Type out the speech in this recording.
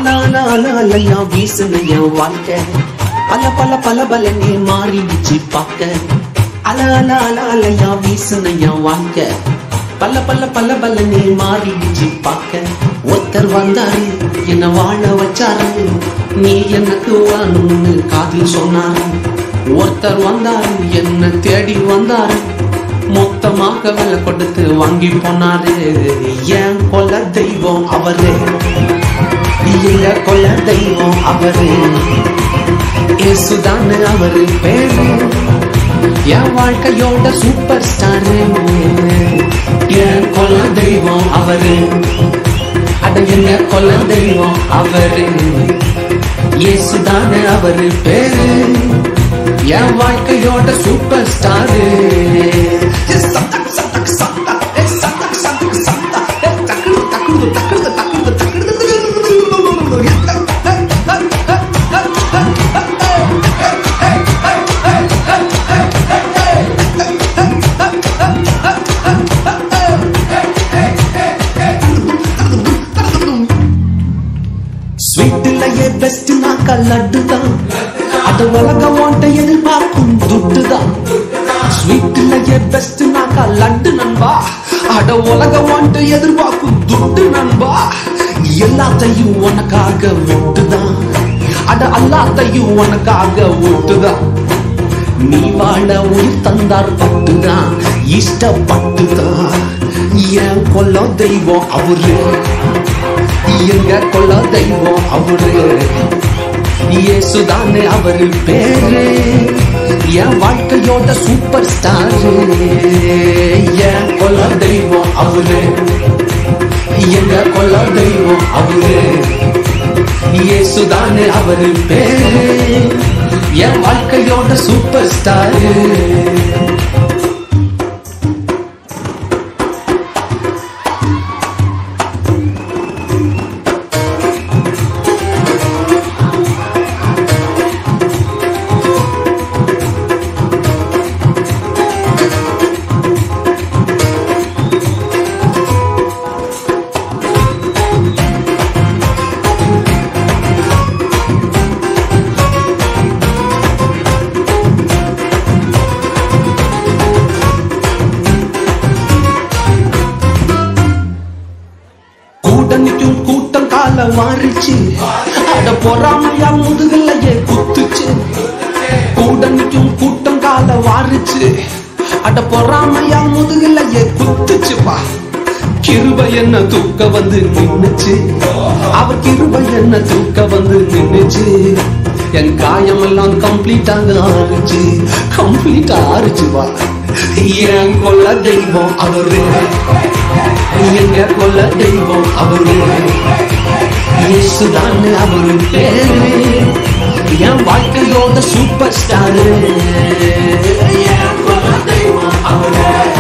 அலையா வீசுன என் வாழ்க்கை பல பலனே மாறிடுச்சு பார்க்க அலையா வீசுன என் வாழ்க்கை பல பலனே மாறிடுச்சு பார்க்க ஒருத்தர் வந்தாரு என்ன வாழ வச்சாரு நீ எனக்கு வாணும்னு காதில் சொன்னாரு ஒருத்தர் வந்தாரு என்ன தேடி வந்தாரு மொத்தமாக விலை கொடுத்து வாங்கி போனாரு ஏன் கொல்ல தெய்வம் அவரு எங்க கொல்ல தெய்வம் அவரு இயேசுதானே அவரு பேரு என் வாழ்க்கையோட சூப்பர் ஸ்டாரு என் கொல்ல தெய்வம் அவரு அட எங்க கொல்ல தெய்வம் அவரு இயேசுதானே அவரு பேரு என் வாழ்க்கையோட சூப்பர் ஸ்டாரு ஸ்வீட்லயே பெஸ்ட் நாக்க லட்டுதான் அத உலகம் ஓட்ட எதிர்பார்க்கும் துட்டுதான் ஸ்வீட்லயே பெஸ்ட் நாக்க லட்டு நண்பா அட உலகம் ஓட்ட எதிர்பார்க்கும் துட்டு நண்பா எல்லாத்தையும் உனக்காக விட்டுதான் அட எல்லாத்தையும் உனக்காக விட்டுதான் நீ வாழ உயிர் தந்தார் பட்டுதான் இஷ்டப்பட்டுதான் ஏன் கொல்ல தெய்வம் அவரு எங்க கொல்ல தெய்வம் அவரு இயேசுதானே அவரு பேரு என் வாழ்க்கையோட சூப்பர் ஸ்டாரு என் கொல்ல தெய்வம் அவரு எங்க கொல்ல தெய்வம் அவரு இயேசுதானே அவரு பேரு என் வாழ்க்கையோட சூப்பர் ஸ்டாரு கூட்டணிக்கும் கூட்டம் கால மாறிச்சு அட பொறாமையா முதுகலையே குத்துச்சு கூட்டணிக்கும் கூட்டம் கால வாரிச்சு அட பொறாமையா முதுகலையே குத்துச்சுப்பா கிருபை என்ன தூக்க வந்து நின்னுச்சு அவர் கிருபை என்ன தூக்க வந்து நின்னுச்சு என் காயமெல்லாம் கம்ப்ளீட்டாக ஆறுச்சுப்பா என் கொல்ல தெய்வம் அவரு எங்க கொல்ல தெய்வம் அவரு இயேசுதானே அவரு பேரு என் வாழ்க்கையோட சூப்பர் ஸ்டாரு என் கொல்ல தெய்வம் அவரு